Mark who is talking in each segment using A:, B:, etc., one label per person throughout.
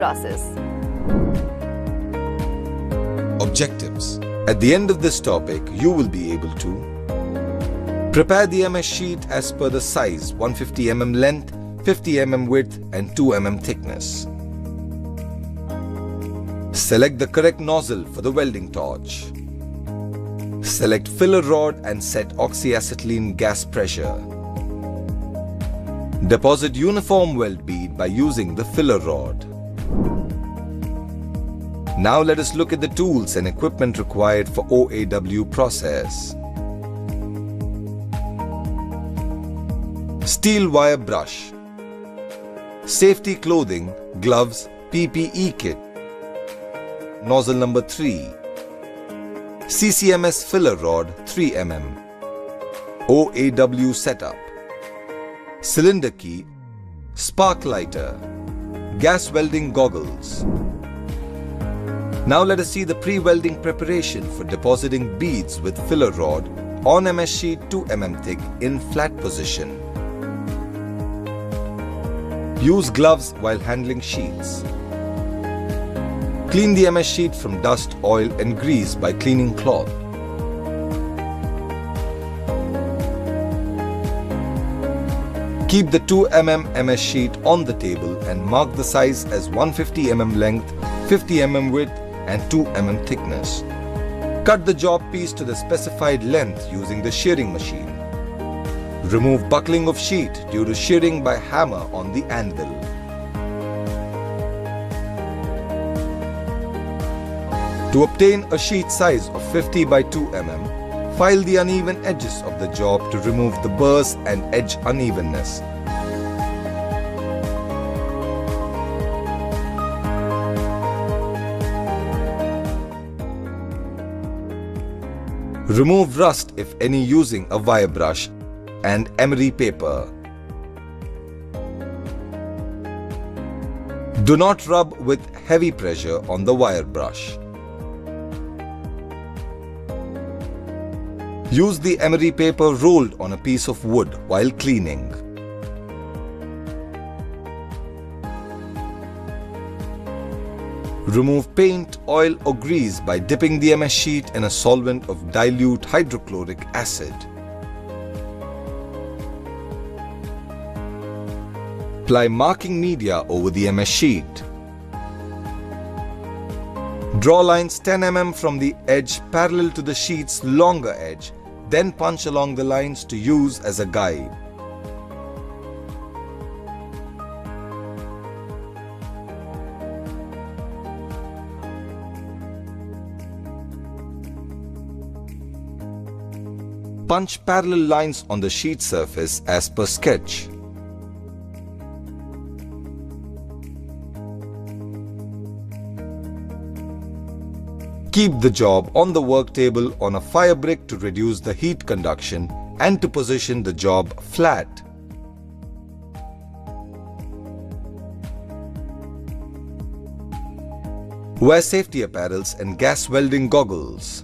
A: process.
B: Objectives. At the end of this topic, you will be able to prepare the MS sheet as per the size 150 mm length, 50 mm width and 2 mm thickness. Select the correct nozzle for the welding torch. Select filler rod and set oxyacetylene gas pressure. Deposit uniform weld bead by using the filler rod. Now let us look at the tools and equipment required for OAW process. Steel wire brush, safety clothing, gloves, PPE kit, nozzle number 3, CCMS filler rod 3 mm, OAW setup, cylinder key, spark lighter, gas welding goggles. Now let us see the pre-welding preparation for depositing beads with filler rod on MS sheet 2 mm thick in flat position. Use gloves while handling sheets. Clean the MS sheet from dust, oil and grease by cleaning cloth. Keep the 2 mm MS sheet on the table and mark the size as 150 mm length, 50 mm width and 2 mm thickness. Cut the job piece to the specified length using the shearing machine. Remove buckling of sheet due to shearing by hammer on the anvil. To obtain a sheet size of 50 by 2 mm, file the uneven edges of the job to remove the burrs and edge unevenness. Remove rust if any using a wire brush and emery paper. Do not rub with heavy pressure on the wire brush. Use the emery paper rolled on a piece of wood while cleaning. Remove paint, oil or grease by dipping the MS sheet in a solvent of dilute hydrochloric acid. Apply marking media over the MS sheet. Draw lines 10 mm from the edge parallel to the sheet's longer edge, then punch along the lines to use as a guide. Punch parallel lines on the sheet surface as per sketch. Keep the job on the work table on a fire brick to reduce the heat conduction and to position the job flat. Wear safety apparels and gas welding goggles.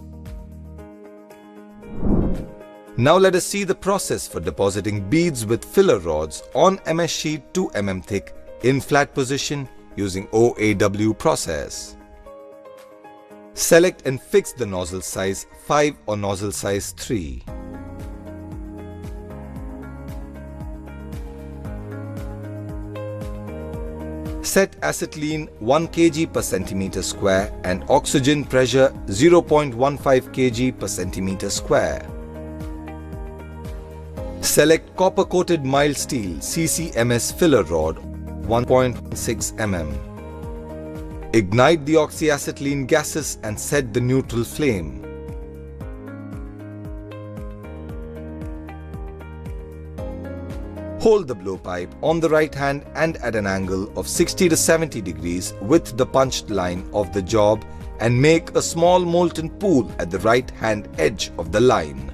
B: Now let us see the process for depositing beads with filler rods on MS sheet 2 mm thick in flat position using OAW process. Select and fix the nozzle size 5 or nozzle size 3. Set acetylene 1 kg per centimeter square and oxygen pressure 0.15 kg per centimeter square. Select copper-coated mild steel CCMS filler rod 1.6 mm. Ignite the oxyacetylene gases and set the neutral flame. Hold the blowpipe on the right hand and at an angle of 60 to 70 degrees with the punched line of the job and make a small molten pool at the right hand edge of the line.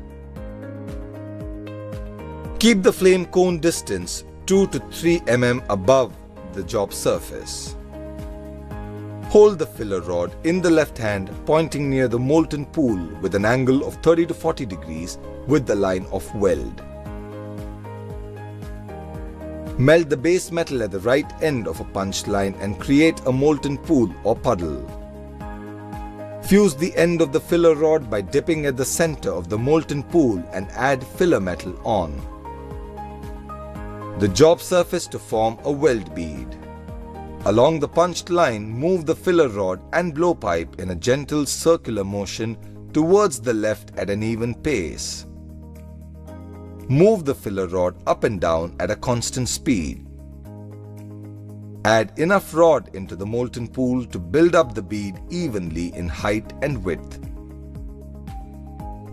B: Keep the flame cone distance 2 to 3 mm above the job surface. Hold the filler rod in the left hand pointing near the molten pool with an angle of 30 to 40 degrees with the line of weld. Melt the base metal at the right end of a punched line and create a molten pool or puddle. Fuse the end of the filler rod by dipping at the center of the molten pool and add filler metal on the job surface to form a weld bead. Along the punched line, move the filler rod and blowpipe in a gentle circular motion towards the left at an even pace. Move the filler rod up and down at a constant speed. Add enough rod into the molten pool to build up the bead evenly in height and width.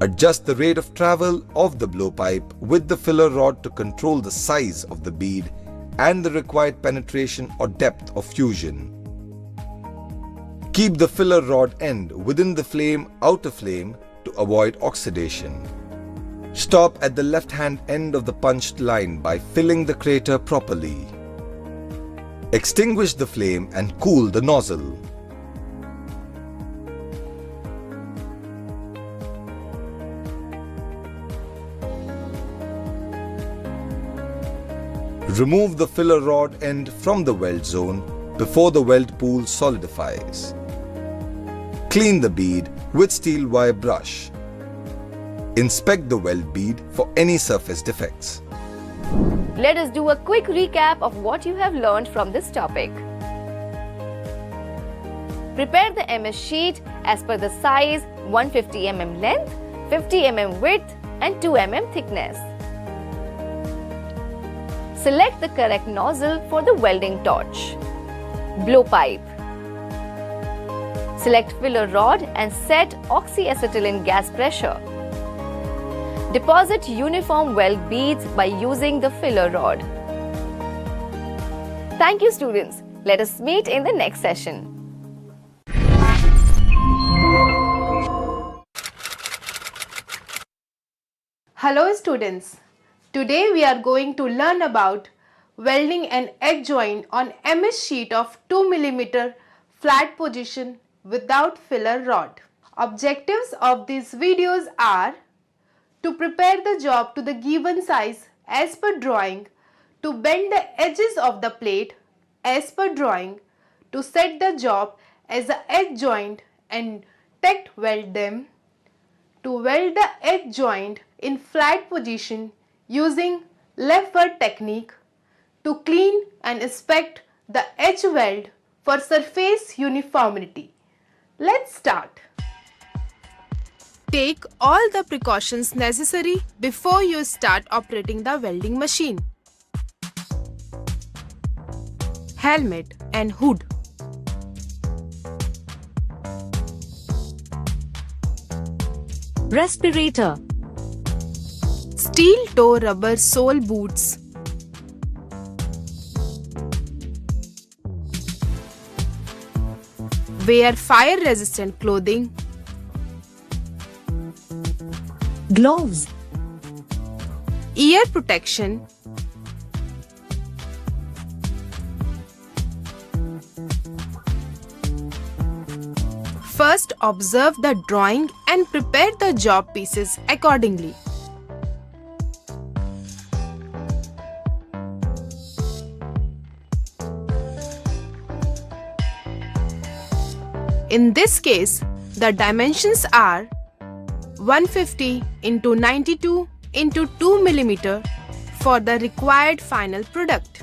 B: Adjust the rate of travel of the blowpipe with the filler rod to control the size of the bead and the required penetration or depth of fusion. Keep the filler rod end within the outer flame to avoid oxidation. Stop at the left-hand end of the punched line by filling the crater properly. Extinguish the flame and cool the nozzle. Remove the filler rod end from the weld zone before the weld pool solidifies. Clean the bead with steel wire brush. Inspect the weld bead for any surface defects.
A: Let us do a quick recap of what you have learned from this topic. Prepare the MS sheet as per the size 150 mm length, 50 mm width and 2 mm thickness. Select the correct nozzle for the welding torch. Blowpipe. Select filler rod and set oxyacetylene gas pressure. Deposit uniform weld beads by using the filler rod. Thank you, students. Let us meet in the next session.
C: Hello students. Today we are going to learn about welding an edge joint on MS sheet of 2 mm flat position without filler rod. Objectives of these videos are to prepare the job to the given size as per drawing, to bend the edges of the plate as per drawing, to set the job as an edge joint and tack weld them, to weld the edge joint in flat position using lever technique, to clean and inspect the edge weld for surface uniformity. Let's start. Take all the precautions necessary before you start operating the welding machine. Helmet and hood.
A: Respirator.
C: Steel toe rubber sole boots. Wear fire resistant clothing.
A: Gloves.
C: Ear protection. First, observe the drawing and prepare the job pieces accordingly. In this case, the dimensions are 150 into 92 into 2 mm for the required final product.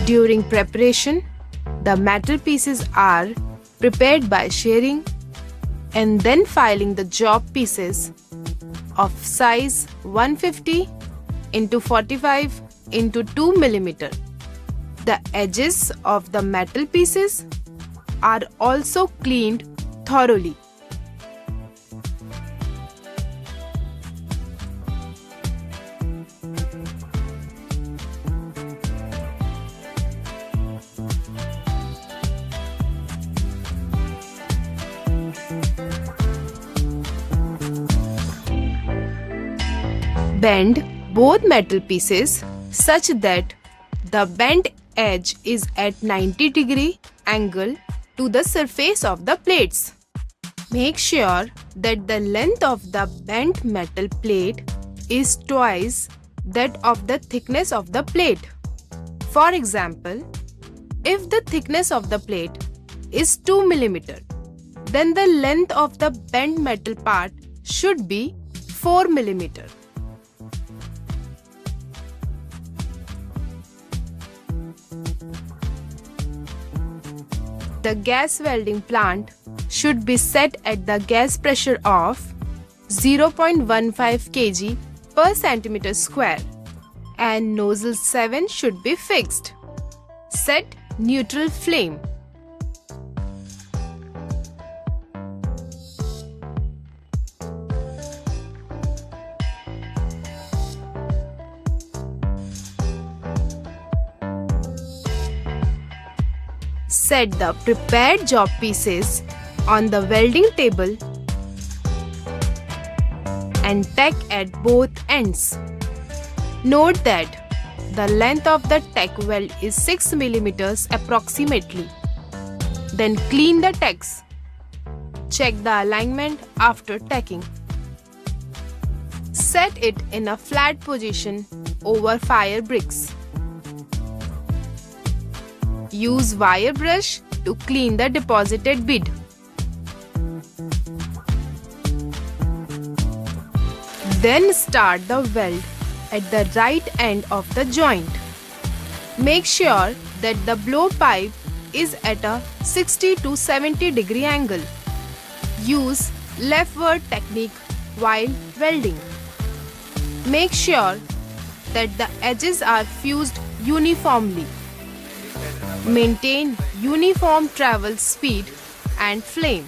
C: During preparation, the metal pieces are prepared by shearing and then filing the job pieces of size 150 into 45 into 2 mm. The edges of the metal pieces are also cleaned thoroughly. Bend both metal pieces such that the bent edge is at 90 degree angle to the surface of the plates. Make sure that the length of the bent metal plate is twice that of the thickness of the plate. For example, if the thickness of the plate is 2 mm, then the length of the bent metal part should be 4 mm. The gas welding plant should be set at the gas pressure of 0.15 kg per centimeter square and nozzle 7 should be fixed. Set neutral flame. Set the prepared job pieces on the welding table and tack at both ends. Note that the length of the tack weld is 6 mm approximately. Then clean the tacks. Check the alignment after tacking. Set it in a flat position over fire bricks. Use wire brush to clean the deposited bead. Then start the weld at the right end of the joint. Make sure that the blowpipe is at a 60 to 70 degree angle. Use leftward technique while welding. Make sure that the edges are fused uniformly. Maintain uniform travel speed and flame.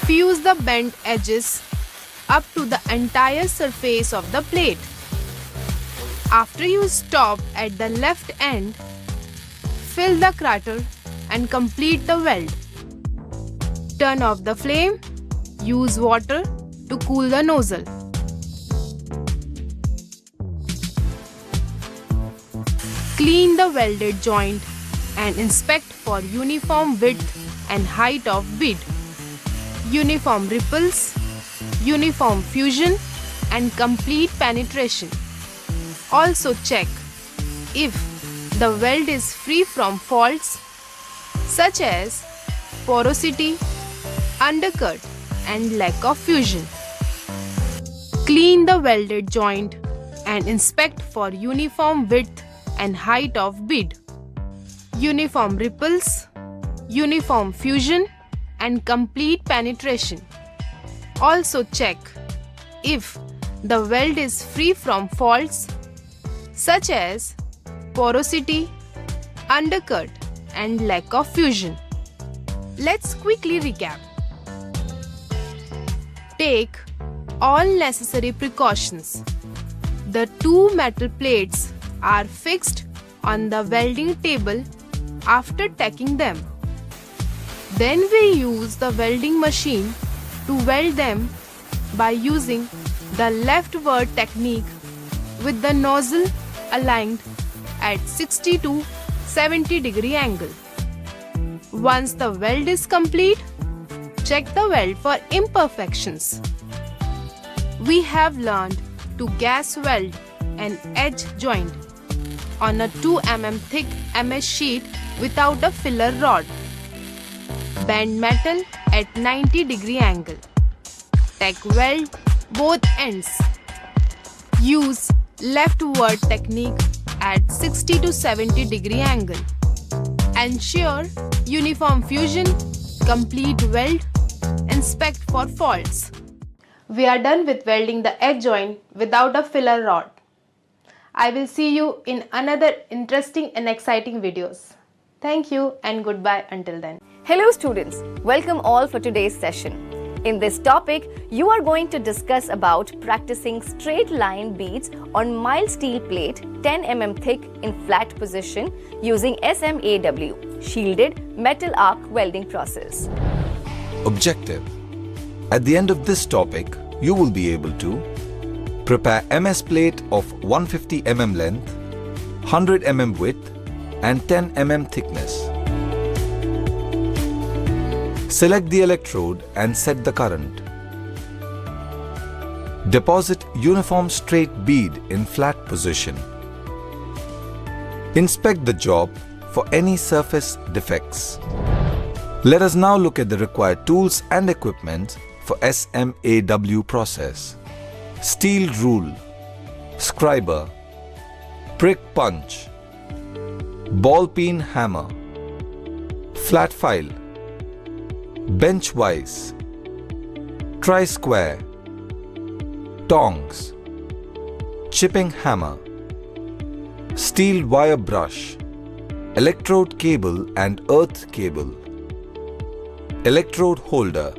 C: Fuse the bent edges up to the entire surface of the plate. After you stop at the left end, fill the crater and complete the weld. Turn off the flame. Use water to cool the nozzle. Clean the welded joint and inspect for uniform width and height of bead, uniform ripples, uniform fusion and complete penetration. Also check if the weld is free from faults such as porosity, undercut and lack of fusion. Clean the welded joint and inspect for uniform width and height of bead, uniform ripples, uniform fusion and complete penetration. Also check if the weld is free from faults such as porosity, undercut and lack of fusion. Let's quickly recap. Take all necessary precautions. The two metal plates are fixed on the welding table after tacking them. Then we use the welding machine to weld them by using the leftward technique with the nozzle aligned at 60 to 70 degree angle. Once the weld is complete, check the weld for imperfections. We have learned to gas weld an edge joint on a 2 mm thick MS sheet without a filler rod. Bend metal at 90 degree angle. Tack weld both ends. Use leftward technique at 60 to 70 degree angle. Ensure uniform fusion, complete weld, inspect for faults. We are done with welding the edge joint without a filler rod. I will see you in another interesting and exciting videos. Thank you and goodbye until then.
A: Hello students, welcome all for today's session. In this topic, you are going to discuss about practicing straight line beads on mild steel plate 10 mm thick in flat position using SMAW, shielded metal arc welding process.
B: Objective. At the end of this topic, you will be able to prepare MS plate of 150 mm length, 100 mm width and 10 mm thickness. Select the electrode and set the current. Deposit uniform straight bead in flat position. Inspect the job for any surface defects. Let us now look at the required tools and equipment for SMAW process. Steel rule, scriber, prick punch, ball peen hammer, flat file, bench vise, tri-square, tongs, chipping hammer, steel wire brush, electrode cable and earth cable, electrode holder,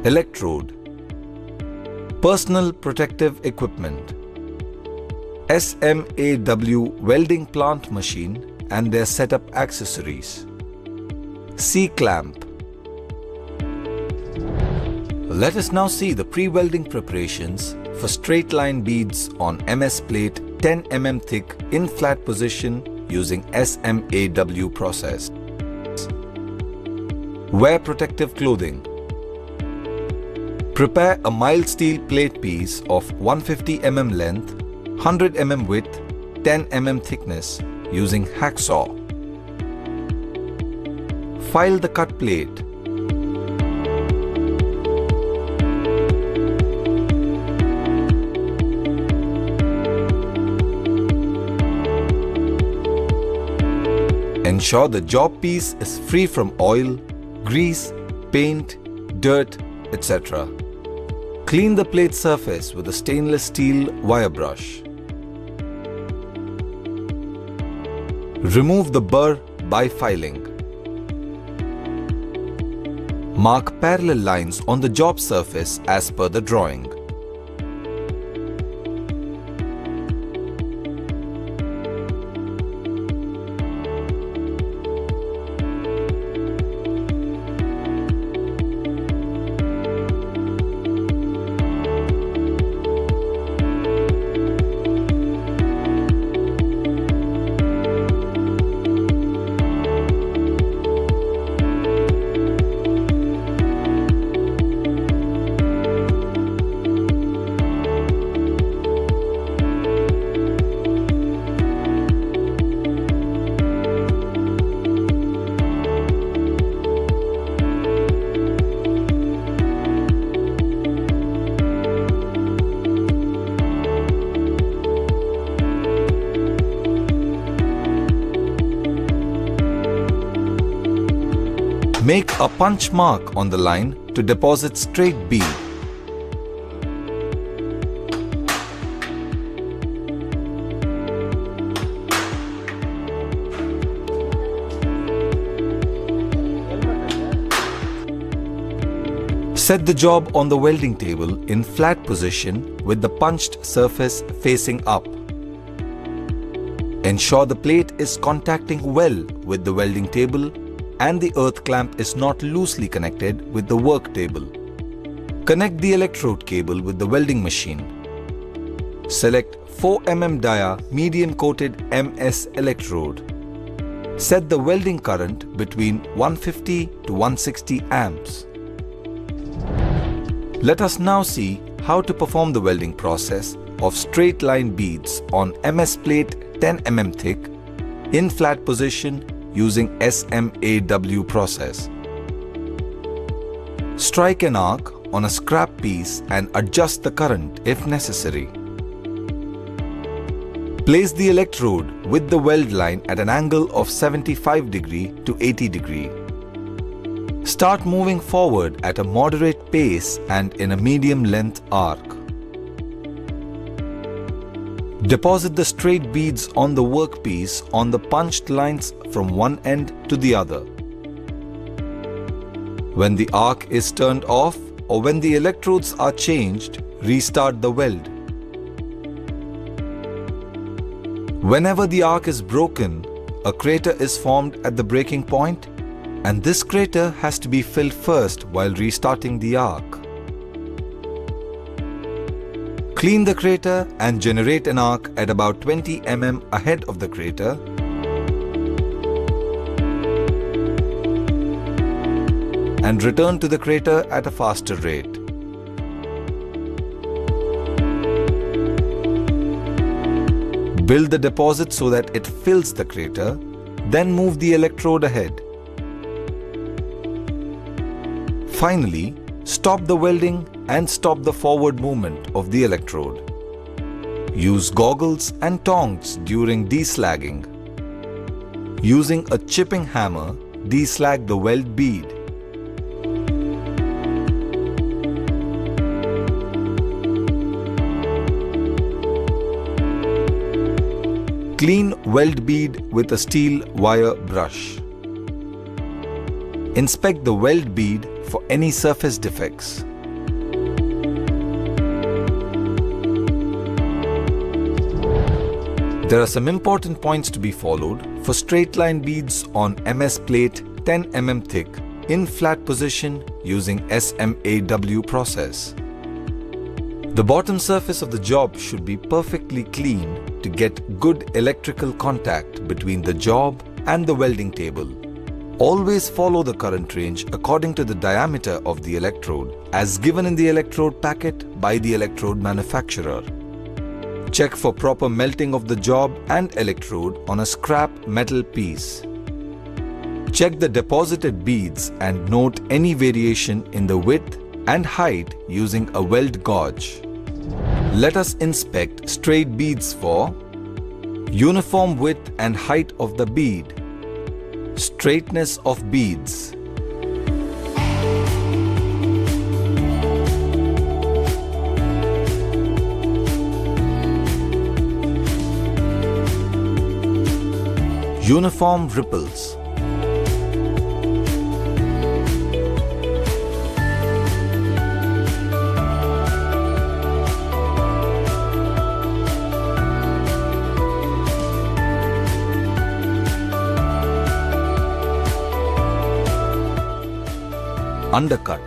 B: electrode, personal protective equipment, SMAW welding plant machine and their setup accessories, C-clamp. Let us now see the pre-welding preparations for straight line beads on MS plate 10 mm thick in flat position using SMAW process. Wear protective clothing. Prepare a mild steel plate piece of 150 mm length, 100 mm width, 10 mm thickness using hacksaw. File the cut plate. Ensure the job piece is free from oil, grease, paint, dirt, etc. Clean the plate surface with a stainless steel wire brush. Remove the burr by filing. Mark parallel lines on the job surface as per the drawing. Make a punch mark on the line to deposit straight bead. Set the job on the welding table in flat position with the punched surface facing up. Ensure the plate is contacting well with the welding table and the earth clamp is not loosely connected with the work table. Connect the electrode cable with the welding machine. Select 4 mm dia medium coated MS electrode. Set the welding current between 150 to 160 amps. Let us now see how to perform the welding process of straight line beads on MS plate 10 mm thick in flat position using SMAW process. Strike an arc on a scrap piece and adjust the current if necessary. Place the electrode with the weld line at an angle of 75 degree to 80 degree. Start moving forward at a moderate pace and in a medium length arc. Deposit the straight beads on the workpiece on the punched lines from one end to the other. When the arc is turned off or when the electrodes are changed, restart the weld. Whenever the arc is broken, a crater is formed at the breaking point, and this crater has to be filled first while restarting the arc. Clean the crater and generate an arc at about 20 mm ahead of the crater. and return to the crater at a faster rate. Build the deposit so that it fills the crater, then move the electrode ahead. Finally, stop the welding and stop the forward movement of the electrode. Use goggles and tongs during deslagging. Using a chipping hammer, deslag the weld bead. Clean weld bead with a steel wire brush. Inspect the weld bead for any surface defects. There are some important points to be followed for straight line beads on MS plate 10 mm thick in flat position using SMAW process. The bottom surface of the job should be perfectly clean to get good electrical contact between the job and the welding table. Always follow the current range according to the diameter of the electrode as given in the electrode packet by the electrode manufacturer. Check for proper melting of the job and electrode on a scrap metal piece. Check the deposited beads and note any variation in the width and height using a weld gauge. Let us inspect straight beads for uniform width and height of the bead, straightness of beads, uniform ripples, undercut,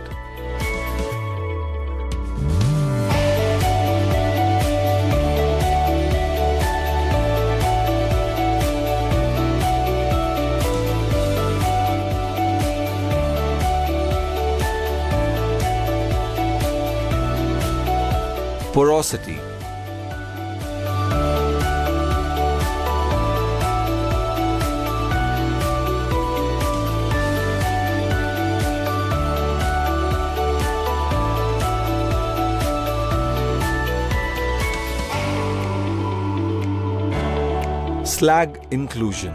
B: porosity, slag inclusion,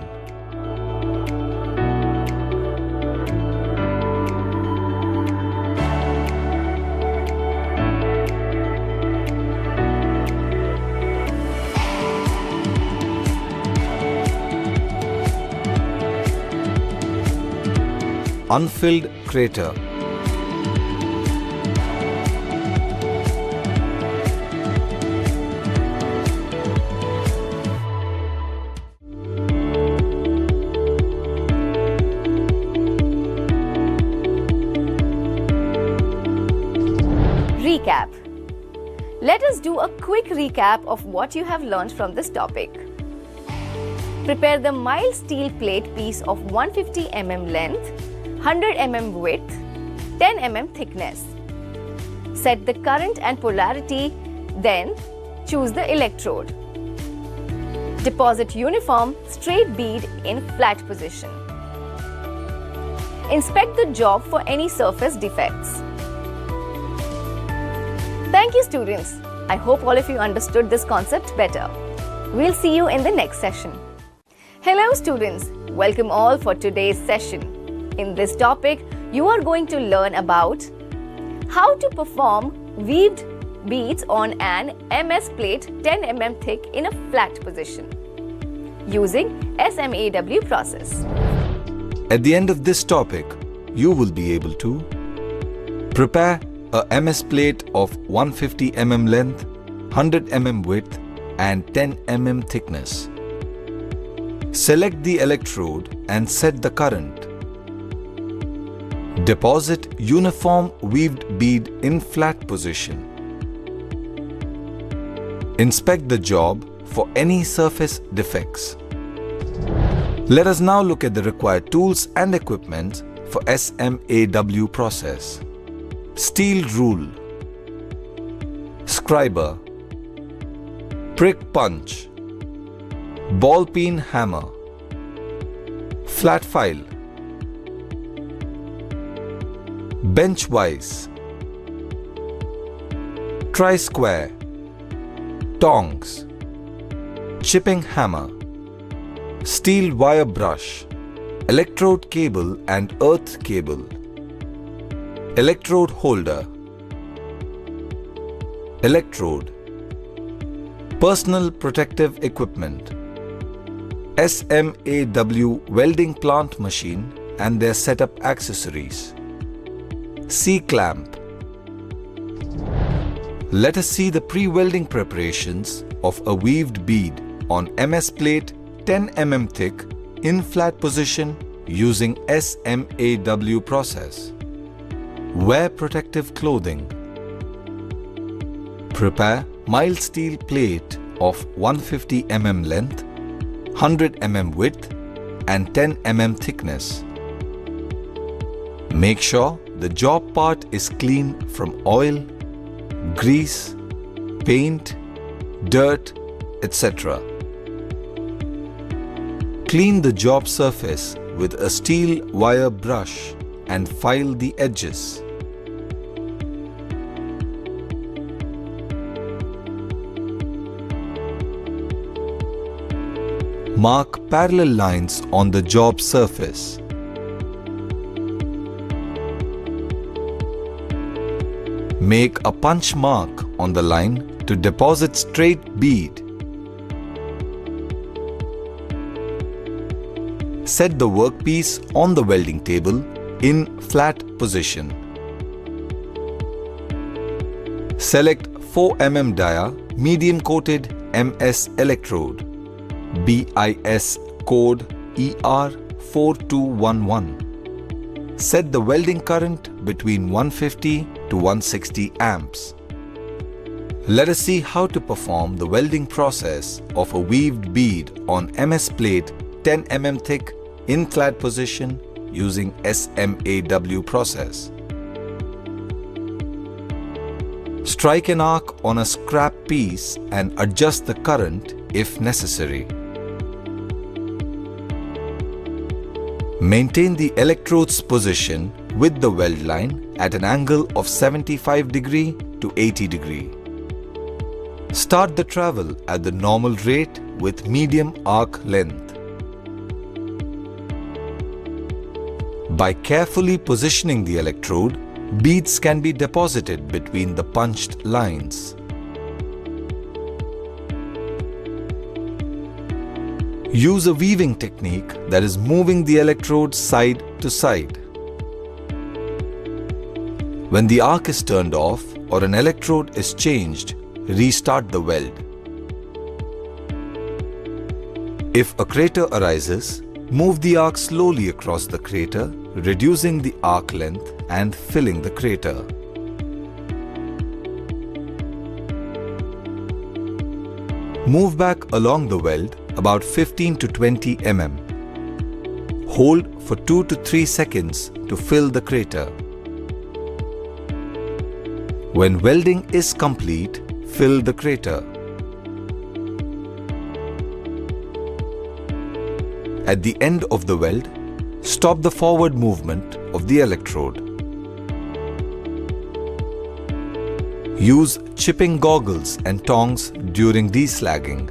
B: unfilled crater,
A: Recap. Let us do a quick recap of what you have learned from this topic. Prepare the mild steel plate piece of 150 mm length, 100 mm width, 10 mm thickness. Set the current and polarity, then choose the electrode. Deposit uniform straight bead in flat position. Inspect the job for any surface defects. Thank you, students. I hope all of you understood this concept better. We'll see you in the next session. Hello, students. Welcome all for today's session. In this topic, you are going to learn about how to perform weaved beads on an MS plate 10 mm thick in a flat position using SMAW process.
B: At the end of this topic, you will be able to prepare a MS plate of 150 mm length, 100 mm width and 10 mm thickness. Select the electrode and set the current. Deposit uniform weaved bead in flat position. Inspect the job for any surface defects. Let us now look at the required tools and equipment for SMAW process. Steel rule, scriber, prick punch, ball peen hammer, flat file, bench vise, tri-square, tongs, chipping hammer, steel wire brush, electrode cable and earth cable, electrode holder, electrode, personal protective equipment, SMAW welding plant machine and their setup accessories, C-clamp. Let us see the pre-welding preparations of a weaved bead on MS plate 10 mm thick in flat position using SMAW process. Wear protective clothing. Prepare mild steel plate of 150 mm length, 100 mm width and 10 mm thickness. Make sure the job part is clean from oil, grease, paint, dirt, etc. Clean the job surface with a steel wire brush and file the edges. Mark parallel lines on the job surface. Make a punch mark on the line to deposit straight bead. Set the workpiece on the welding table in flat position. Select 4 mm dia medium coated MS electrode, BIS code ER4211. Set the welding current between 150 to 160 amps. Let us see how to perform the welding process of a weaved bead on MS plate 10 mm thick in flat position using SMAW process. Strike an arc on a scrap piece and adjust the current if necessary. Maintain the electrode's position with the weld line at an angle of 75 degree to 80 degree. Start the travel at the normal rate with medium arc length. By carefully positioning the electrode, beads can be deposited between the punched lines. Use a weaving technique that is moving the electrode side to side. When the arc is turned off or an electrode is changed, restart the weld. If a crater arises, move the arc slowly across the crater, reducing the arc length and filling the crater. Move back along the weld about 15 to 20 mm. Hold for 2 to 3 seconds to fill the crater. When welding is complete, fill the crater. At the end of the weld, stop the forward movement of the electrode. Use chipping goggles and tongs during deslagging.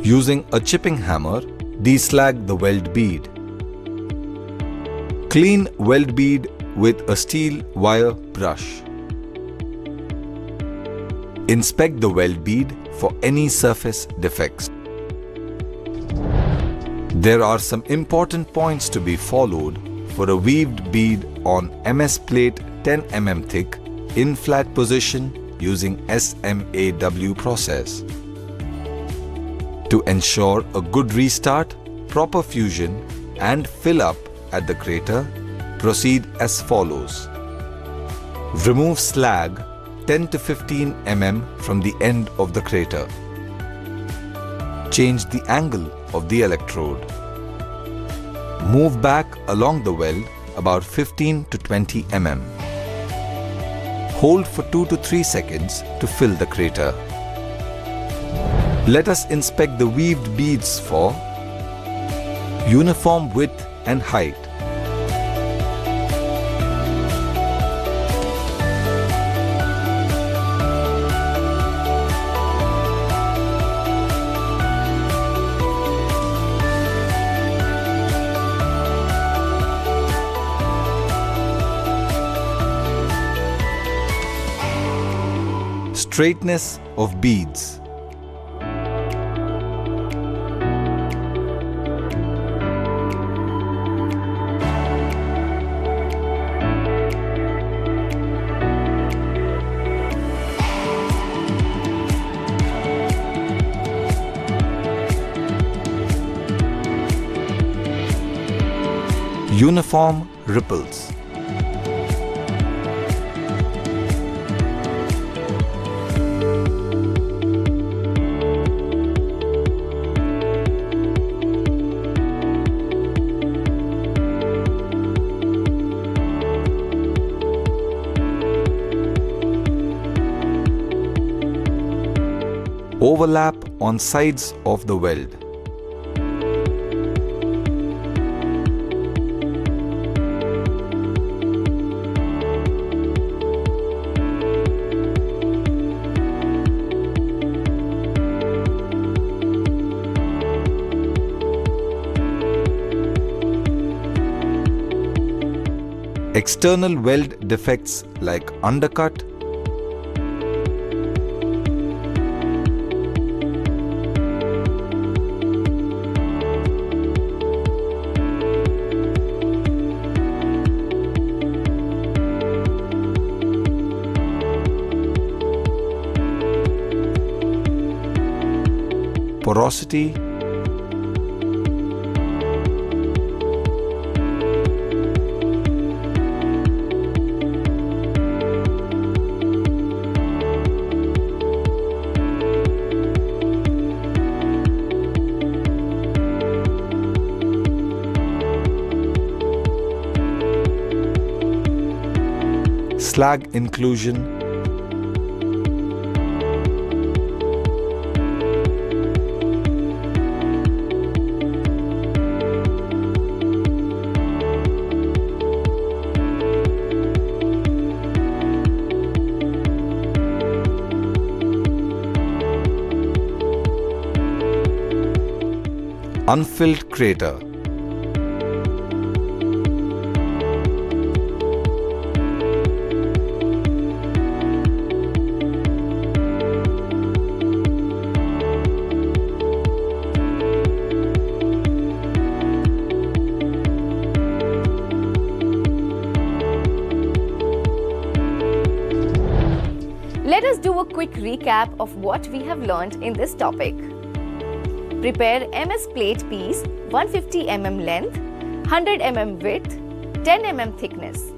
B: Using a chipping hammer, deslag the weld bead. Clean weld bead with a steel wire brush. Inspect the weld bead for any surface defects. There are some important points to be followed for a weaved bead on MS plate 10 mm thick in flat position using SMAW process. To ensure a good restart, proper fusion and fill up at the crater, proceed as follows. Remove slag 10 to 15 mm from the end of the crater. Change the angle of the electrode. Move back along the weld about 15 to 20 mm. Hold for 2 to 3 seconds to fill the crater. Let us inspect the weaved beads for uniform width and height. Straightness of beads. Uniform ripples. Overlap on sides of the weld. External weld defects like undercut, porosity, slag inclusion, unfilled crater.
A: Let us do a quick recap of what we have learned in this topic. Prepare MS plate piece 150 mm length, 100 mm width, 10 mm thickness.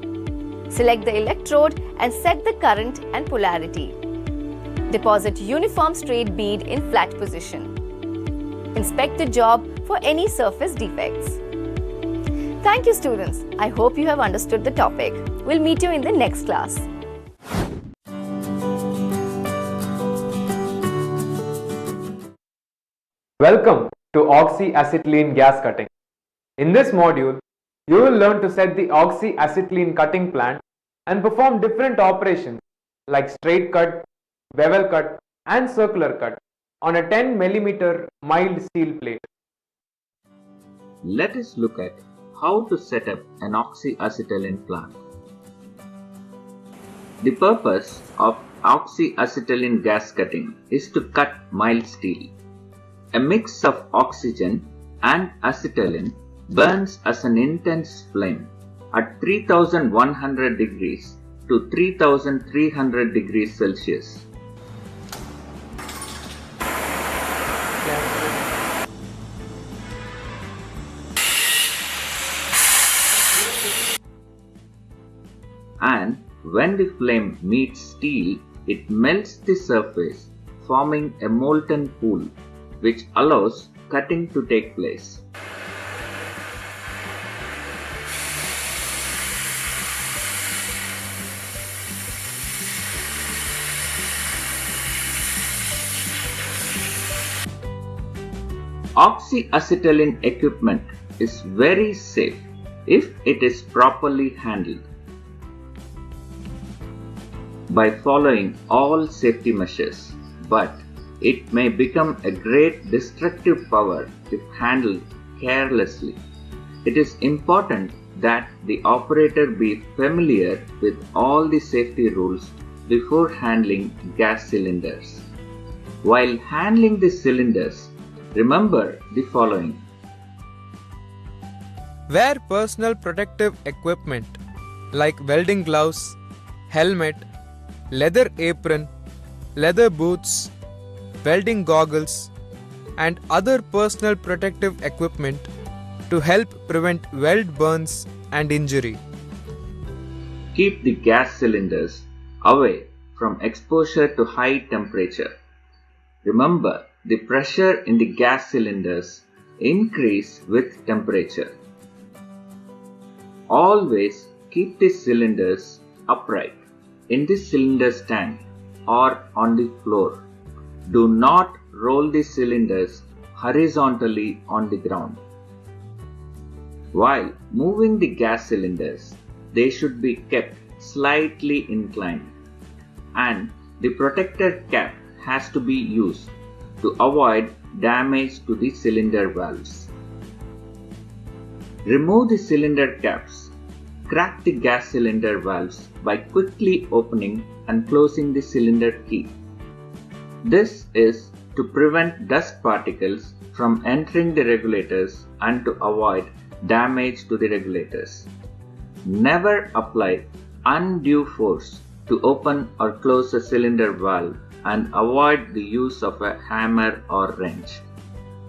A: Select the electrode and set the current and polarity. Deposit uniform straight bead in flat position. Inspect the job for any surface defects. Thank you, students. I hope you have understood the topic. We'll meet you in the next class.
D: Welcome to oxyacetylene gas cutting. In this module, you will learn to set the oxyacetylene cutting plant and perform different operations like straight cut, bevel cut and circular cut on a 10 mm mild steel plate.
E: Let us look at how to set up an oxyacetylene plant. The purpose of oxyacetylene gas cutting is to cut mild steel. A mix of oxygen and acetylene burns as an intense flame at 3100 degrees to 3300 degrees Celsius. And when the flame meets steel, it melts the surface, forming a molten pool, which allows cutting to take place. Oxyacetylene equipment is very safe if it is properly handled. By following all safety measures, but it may become a great destructive power if handled carelessly. It is important that the operator be familiar with all the safety rules before handling gas cylinders. While handling the cylinders, remember the following.
D: Wear personal protective equipment like welding gloves, helmet, leather apron, leather boots, welding goggles, and other personal protective equipment to help prevent weld burns and injury.
E: Keep the gas cylinders away from exposure to high temperature. Remember, the pressure in the gas cylinders increase with temperature. Always keep the cylinders upright in the cylinder stand or on the floor. Do not roll the cylinders horizontally on the ground. While moving the gas cylinders, they should be kept slightly inclined, and the protector cap has to be used to avoid damage to the cylinder valves. Remove the cylinder caps. Crack the gas cylinder valves by quickly opening and closing the cylinder key. This is to prevent dust particles from entering the regulators and to avoid damage to the regulators. Never apply undue force to open or close a cylinder valve and avoid the use of a hammer or wrench.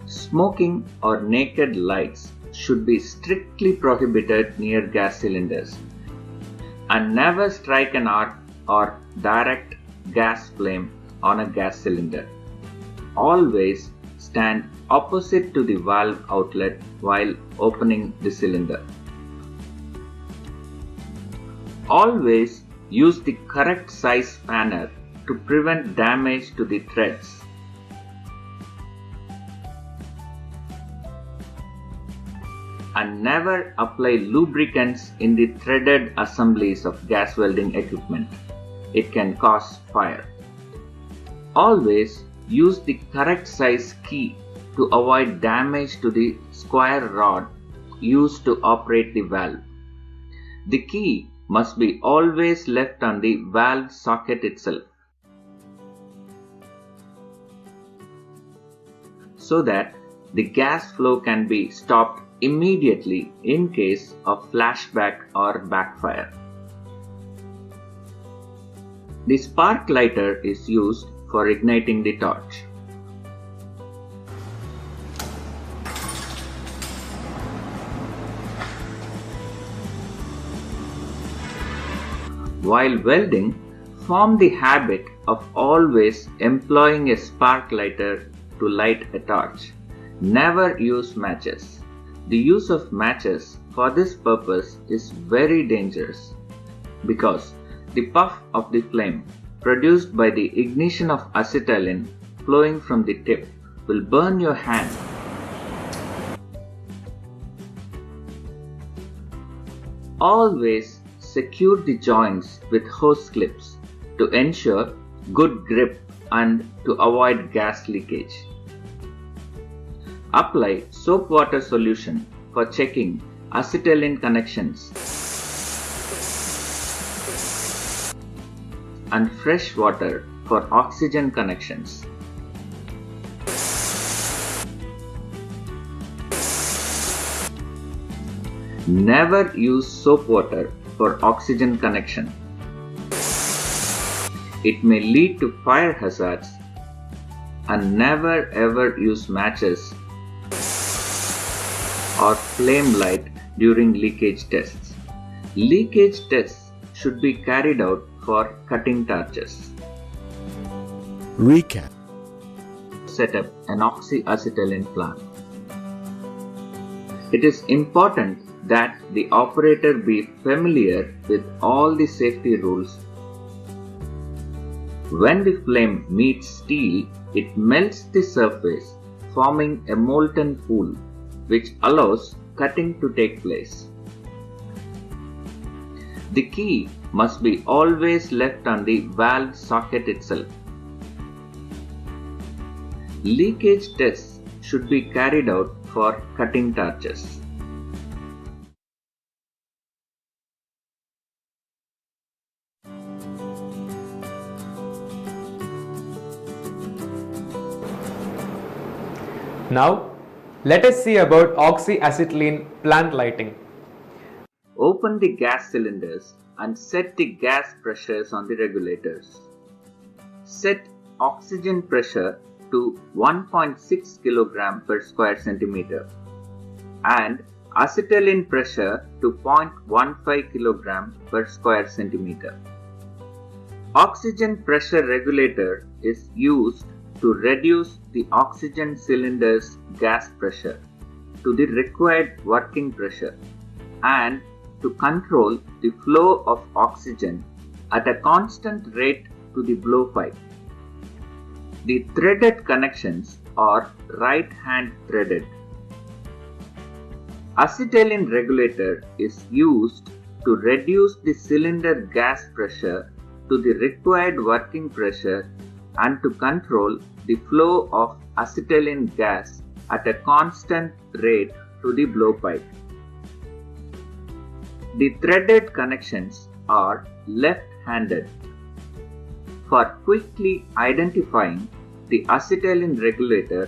E: Smoking or naked lights should be strictly prohibited near gas cylinders, and never strike an arc or direct gas flame on a gas cylinder. Always stand opposite to the valve outlet while opening the cylinder. Always use the correct size spanner to prevent damage to the threads. And never apply lubricants in the threaded assemblies of gas welding equipment. It can cause fire. Always use the correct size key to avoid damage to the square rod used to operate the valve. The key must be always left on the valve socket itself, so that the gas flow can be stopped immediately in case of flashback or backfire. The spark lighter is used for igniting the torch. While welding, form the habit of always employing a spark lighter to light a torch. Never use matches. The use of matches for this purpose is very dangerous because the puff of the flame produced by the ignition of acetylene flowing from the tip will burn your hand. Always secure the joints with hose clips to ensure good grip and to avoid gas leakage. Apply soap water solution for checking acetylene connections and fresh water for oxygen connections. Never use soap water for oxygen connection. It may lead to fire hazards, and never ever use matches or flame light during leakage tests. Leakage tests should be carried out for cutting torches.
B: Recap.
E: Set up an oxyacetylene plant. It is important that the operator be familiar with all the safety rules. When the flame meets steel, it melts the surface, forming a molten pool, which allows cutting to take place. The key must be always left on the valve socket itself. Leakage tests should be carried out for cutting torches.
D: Now, let us see about oxyacetylene plant lighting.
E: Open the gas cylinders and set the gas pressures on the regulators. Set oxygen pressure to 1.6 kg per square centimeter and acetylene pressure to 0.15 kg per square centimeter. Oxygen pressure regulator is used to reduce the oxygen cylinder's gas pressure to the required working pressure and to control the flow of oxygen at a constant rate to the blowpipe. The threaded connections are right-hand threaded. Acetylene regulator is used to reduce the cylinder gas pressure to the required working pressure and to control the flow of acetylene gas at a constant rate to the blowpipe. The threaded connections are left-handed. For quickly identifying the acetylene regulator,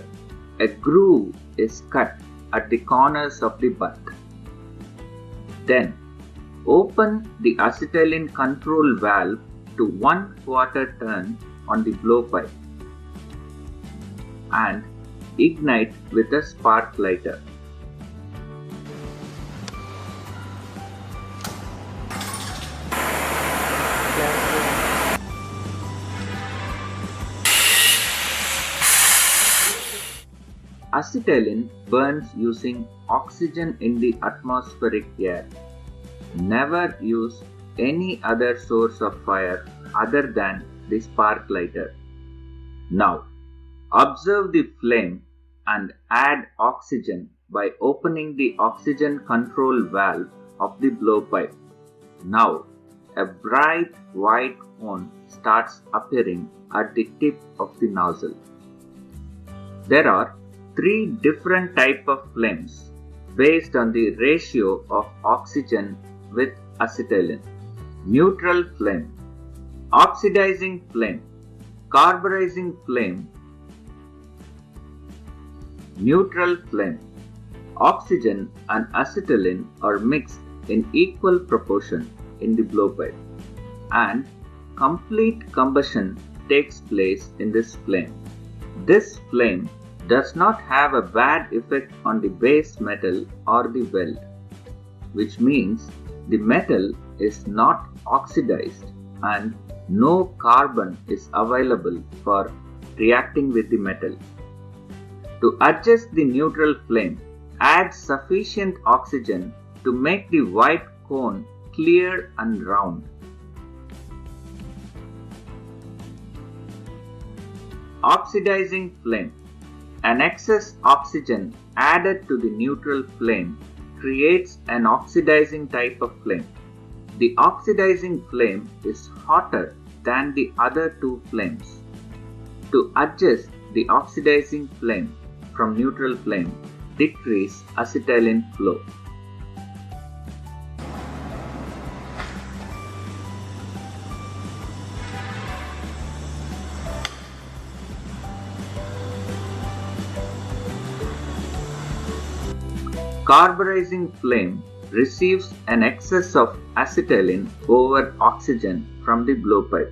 E: a groove is cut at the corners of the butt. Then, open the acetylene control valve to 1/4 turn on the blowpipe and ignite with a spark lighter. Acetylene burns using oxygen in the atmospheric air. Never use any other source of fire other than the spark lighter. Now, observe the flame and add oxygen by opening the oxygen control valve of the blowpipe. Now, a bright white cone starts appearing at the tip of the nozzle. There are 3 different types of flames based on the ratio of oxygen with acetylene: neutral flame, oxidizing flame, carburizing flame. Neutral flame. Oxygen and acetylene are mixed in equal proportion in the blowpipe, and complete combustion takes place in this flame. This flame does not have a bad effect on the base metal or the weld, which means the metal is not oxidized and no carbon is available for reacting with the metal. To adjust the neutral flame, add sufficient oxygen to make the white cone clear and round. Oxidizing flame. An excess oxygen added to the neutral flame creates an oxidizing type of flame. The oxidizing flame is hotter than the other 2 flames. To adjust the oxidizing flame from neutral flame, decrease acetylene flow. Carburizing flame receives an excess of acetylene over oxygen from the blowpipe.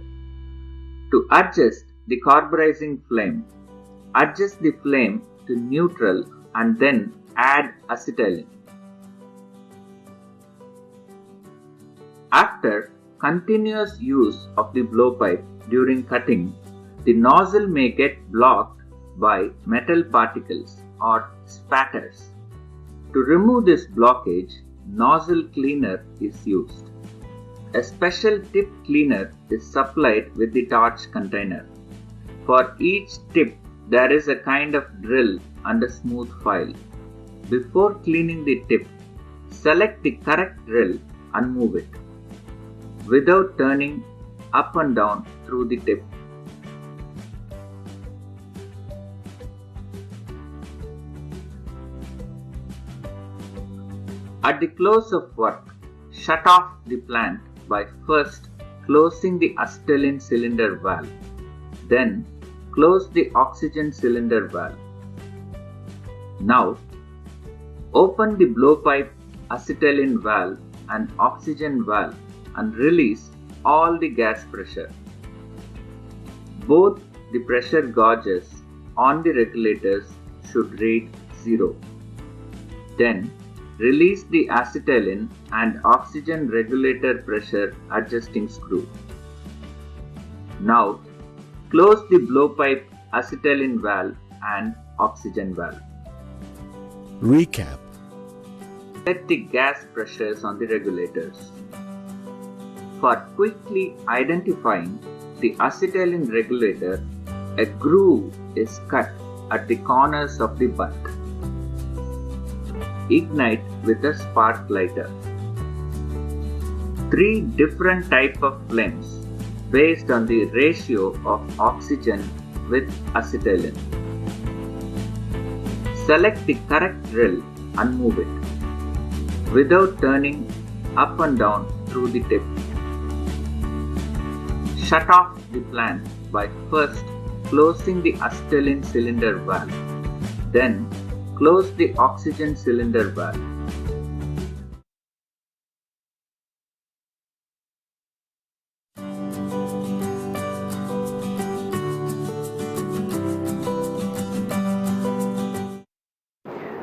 E: To adjust the carburizing flame, adjust the flame to neutral and then add acetylene. After continuous use of the blowpipe during cutting, the nozzle may get blocked by metal particles or spatters. To remove this blockage, nozzle cleaner is used. A special tip cleaner is supplied with the torch container. For each tip, there is a kind of drill and a smooth file. Before cleaning the tip, select the correct drill and move it without turning up and down through the tip. At the close of work, shut off the plant by first closing the acetylene cylinder valve. Then close the oxygen cylinder valve. Now open the blowpipe acetylene valve and oxygen valve and release all the gas pressure. Both the pressure gauges on the regulators should read 0. Then release the acetylene and oxygen regulator pressure adjusting screw. Now close the blowpipe acetylene valve and oxygen valve.
F: Recap.
E: Set the gas pressures on the regulators. For quickly identifying the acetylene regulator, a groove is cut at the corners of the butt. Ignite with a spark lighter. 3 different types of flames based on the ratio of oxygen with acetylene. Select the correct drill and move it without turning up and down through the tip. Shut off the plant by first closing the acetylene cylinder valve. Then close the oxygen cylinder valve.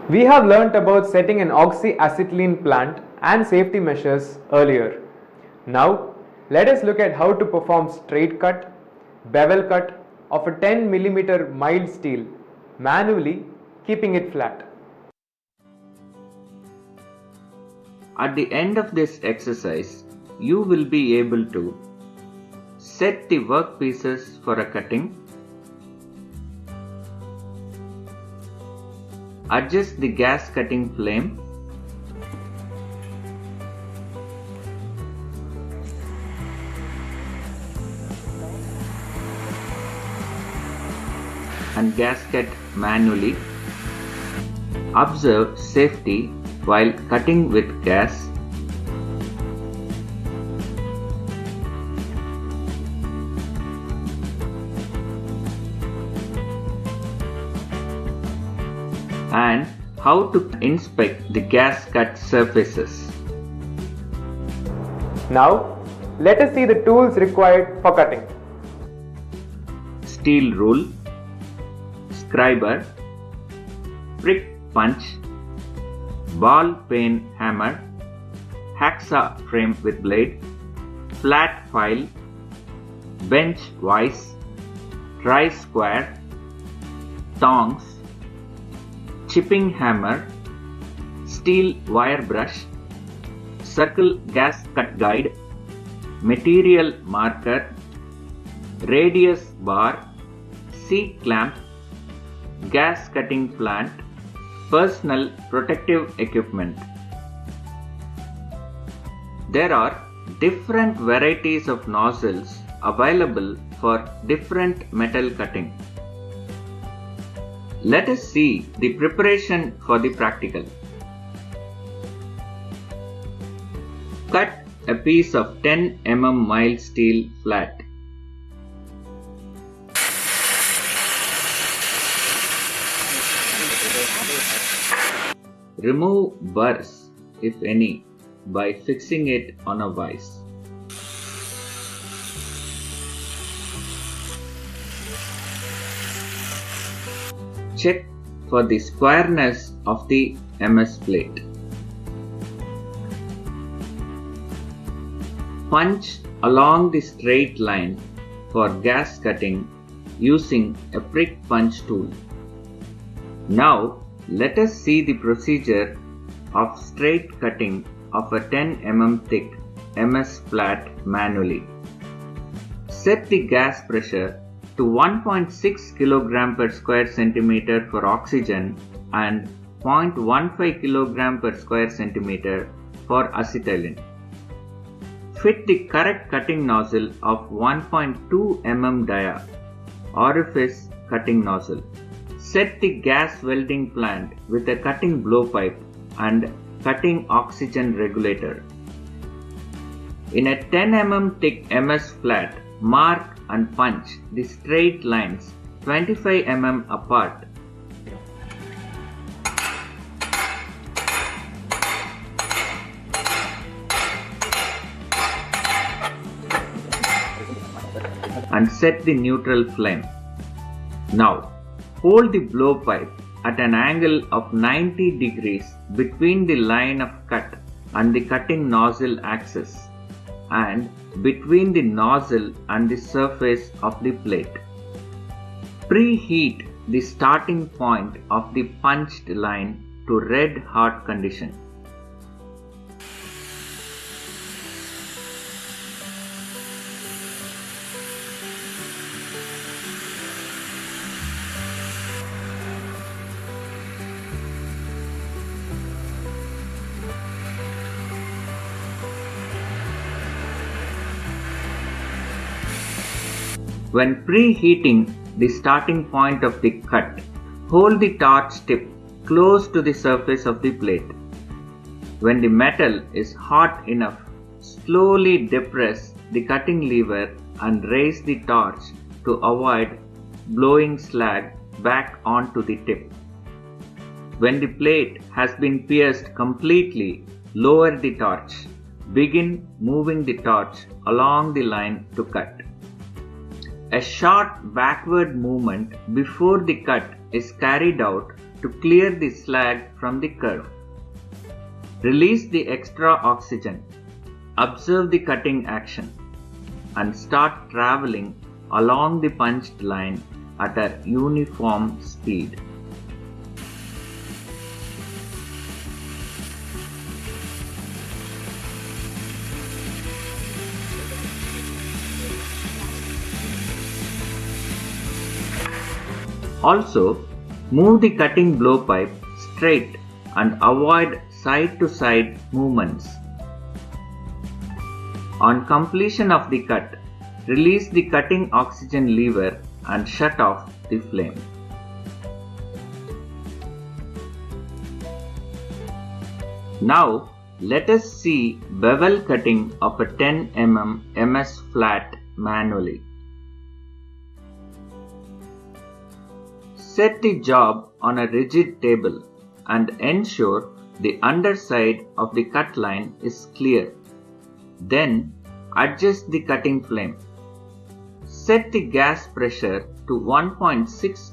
D: We have learnt about setting an oxyacetylene plant and safety measures earlier. Now, let us look at how to perform straight cut, bevel cut of a 10 mm mild steel manually, keeping it flat.
E: At the end of this exercise, you will be able to set the workpieces for a cutting, adjust the gas cutting flame, and gasket manually. Observe safety while cutting with gas. And how to inspect the gas cut surfaces.
D: Now, let us see the tools required for cutting.
E: Steel rule, scriber, prick punch, ball peen hammer, hacksaw frame with blade, flat file, bench vise, tri-square, tongs, chipping hammer, steel wire brush, circle gas cut guide, material marker, radius bar, C-clamp, gas cutting plant, personal protective equipment. There are different varieties of nozzles available for different metal cutting. Let us see the preparation for the practical. Cut a piece of 10 mm mild steel flat. Remove burrs, if any, by fixing it on a vise. Check for the squareness of the MS plate. Punch along the straight line for gas cutting using a prick punch tool. Now let us see the procedure of straight cutting of a 10 mm thick MS flat manually. Set the gas pressure to 1.6 kg per square centimeter for oxygen and 0.15 kg per square centimeter for acetylene. Fit the correct cutting nozzle of 1.2 mm dia, orifice cutting nozzle. Set the gas welding plant with a cutting blowpipe and cutting oxygen regulator. In a 10 mm thick MS flat, mark and punch the straight lines 25 mm apart. And set the neutral flame. Now, hold the blowpipe at an angle of 90 degrees between the line of cut and the cutting nozzle axis and between the nozzle and the surface of the plate. Preheat the starting point of the punched line to red hot condition. When preheating the starting point of the cut, hold the torch tip close to the surface of the plate. When the metal is hot enough, slowly depress the cutting lever and raise the torch to avoid blowing slag back onto the tip. When the plate has been pierced completely, lower the torch. Begin moving the torch along the line to cut. A short backward movement before the cut is carried out to clear the slag from the curve. Release the extra oxygen. Observe the cutting action and start traveling along the punched line at a uniform speed. Also, move the cutting blowpipe straight and avoid side-to-side movements. On completion of the cut, release the cutting oxygen lever and shut off the flame. Now, let us see bevel cutting of a 10 mm MS flat manually. Set the job on a rigid table and ensure the underside of the cut line is clear. Then adjust the cutting flame. Set the gas pressure to 1.6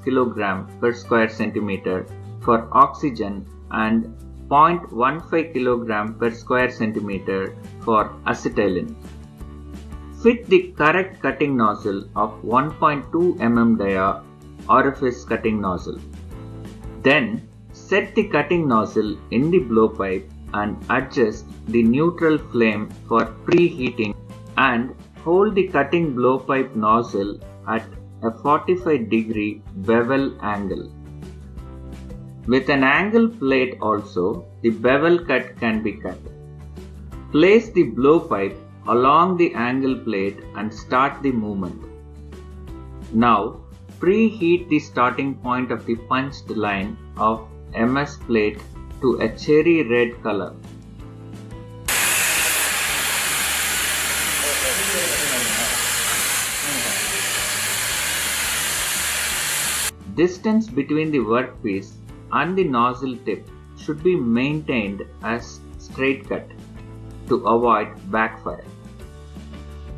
E: kg per square centimeter for oxygen and 0.15 kg per square centimeter for acetylene. Fit the correct cutting nozzle of 1.2 mm dia, orifice cutting nozzle. Then set the cutting nozzle in the blowpipe and adjust the neutral flame for preheating and hold the cutting blowpipe nozzle at a 45-degree bevel angle. With an angle plate also, the bevel cut can be cut. Place the blowpipe along the angle plate and start the movement. Now, preheat the starting point of the punched line of MS plate to a cherry red color. Distance between the workpiece and the nozzle tip should be maintained as straight cut to avoid backfire.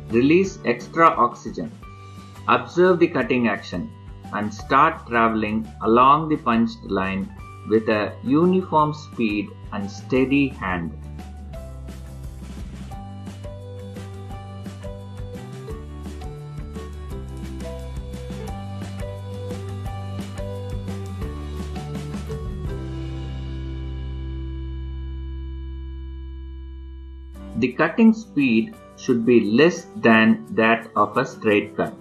E: Release extra oxygen. Observe the cutting action and start traveling along the punched line with a uniform speed and steady hand. The cutting speed should be less than that of a straight cut.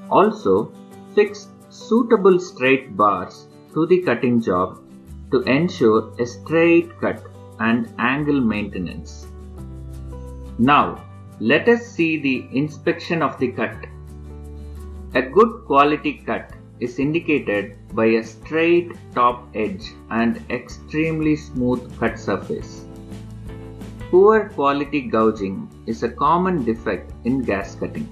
E: Also, fix suitable straight bars to the cutting job to ensure a straight cut and angle maintenance. Now, let us see the inspection of the cut. A good quality cut is indicated by a straight top edge and extremely smooth cut surface. Poor quality gouging is a common defect in gas cutting.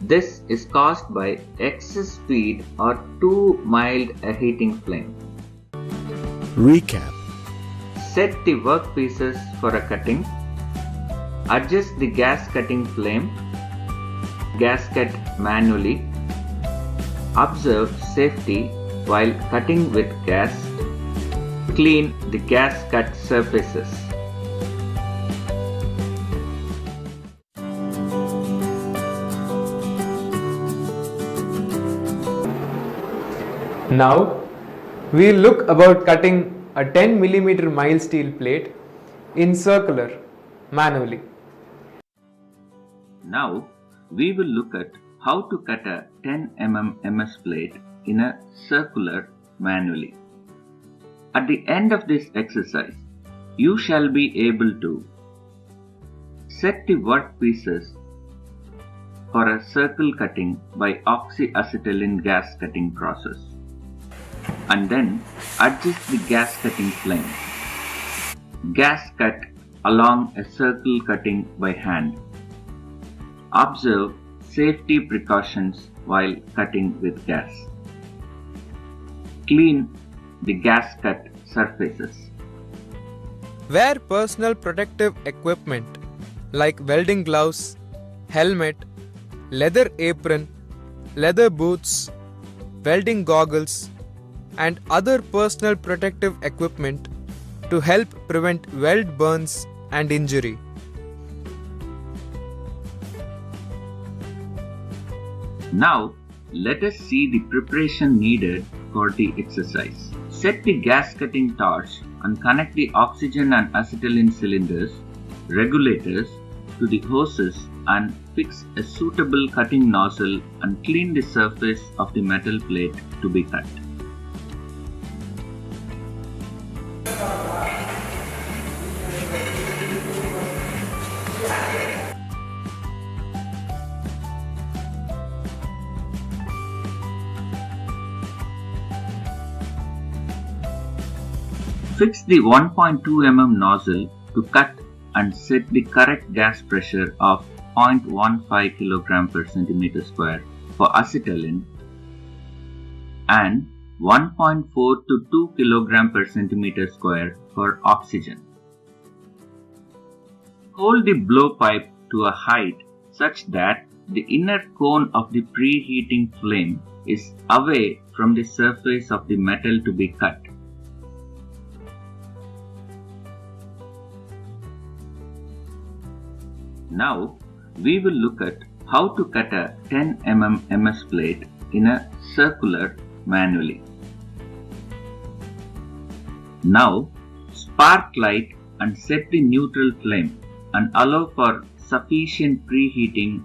E: This is caused by excess speed or too mild a heating flame.
F: Recap.
E: Set the workpieces for a cutting. Adjust the gas cutting flame. Gas cut manually. Observe safety while cutting with gas. Clean the gas cut surfaces.
D: Now, we'll look about cutting a 10 mm mild steel plate in circular manually.
E: Now, we will look at how to cut a 10 mm MS plate in a circular manually. At the end of this exercise, you shall be able to set the workpieces for a circle cutting by oxyacetylene gas cutting process, and then adjust the gas cutting flame. Gas cut along a circle cutting by hand. Observe safety precautions while cutting with gas. Clean the gas cut surfaces.
D: Wear personal protective equipment like welding gloves, helmet, leather apron, leather boots, welding goggles, and other personal protective equipment to help prevent weld burns and injury.
E: Now, let us see the preparation needed for the exercise. Set the gas cutting torch and connect the oxygen and acetylene cylinders, regulators to the hoses and fix a suitable cutting nozzle and clean the surface of the metal plate to be cut. Fix the 1.2 mm nozzle to cut and set the correct gas pressure of 0.15 kg per centimeter square for acetylene and 1.4 to 2 kg per centimeter square for oxygen. Hold the blowpipe to a height such that the inner cone of the preheating flame is away from the surface of the metal to be cut. Now, we will look at how to cut a 10 mm MS plate in a circular manually. Now, spark light and set the neutral flame and allow for sufficient preheating.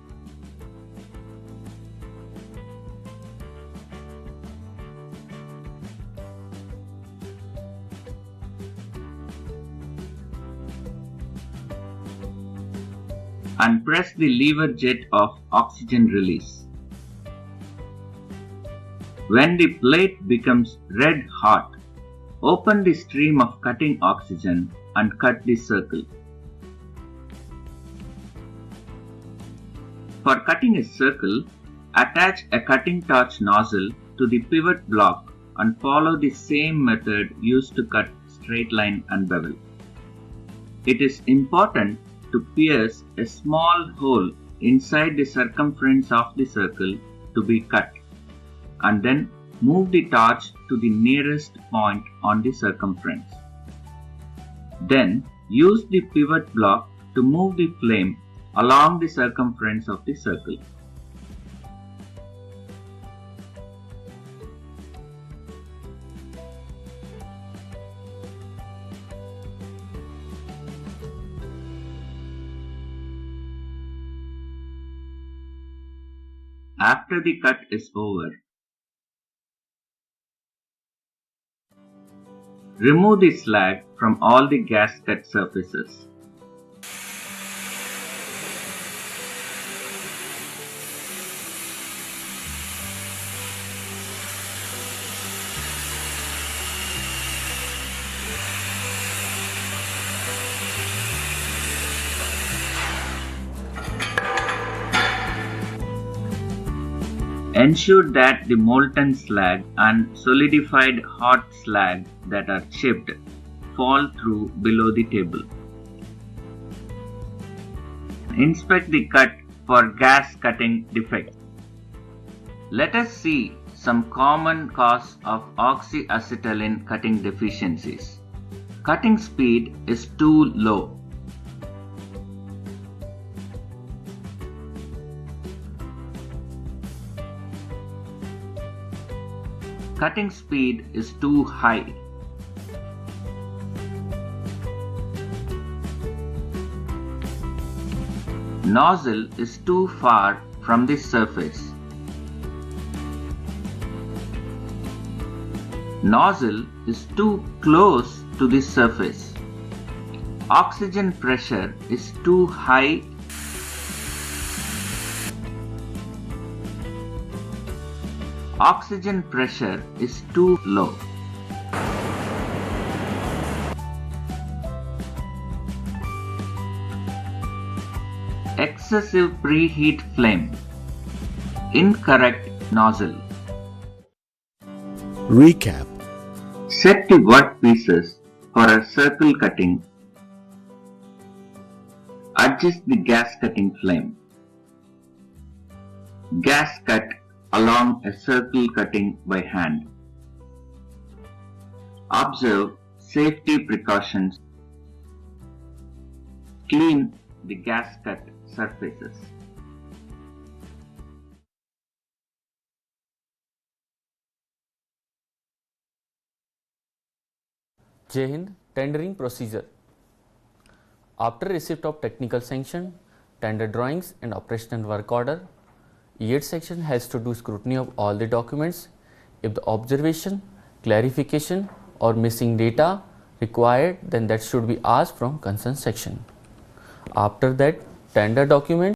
E: And press the lever jet of oxygen release. When the plate becomes red hot, open the stream of cutting oxygen and cut the circle. For cutting a circle, attach a cutting torch nozzle to the pivot block and follow the same method used to cut straight line and bevel. It is important to pierce a small hole inside the circumference of the circle to be cut, and then move the torch to the nearest point on the circumference. Then use the pivot block to move the flame along the circumference of the circle. After the cut is over, remove the slag from all the gas cut surfaces. Ensure that the molten slag and solidified hot slag that are chipped fall through below the table. Inspect the cut for gas cutting defects. Let us see some common cause of oxyacetylene cutting deficiencies. Cutting speed is too low. Cutting speed is too high. Nozzle is too far from the surface. Nozzle is too close to the surface. Oxygen pressure is too high. Oxygen pressure is too low. Excessive preheat flame. Incorrect nozzle.
F: Recap.
E: Set the workpieces for a circle cutting. Adjust the gas cutting flame. Gas cut along a circle cutting by hand. Observe safety precautions. Clean the gas cut surfaces.
G: Jai Hind. Tendering procedure. After receipt of technical sanction, tender drawings and operational work order, E8 section has to do scrutiny of all the documents. If the observation, clarification or missing data required, then that should be asked from concerned section. After that, tender document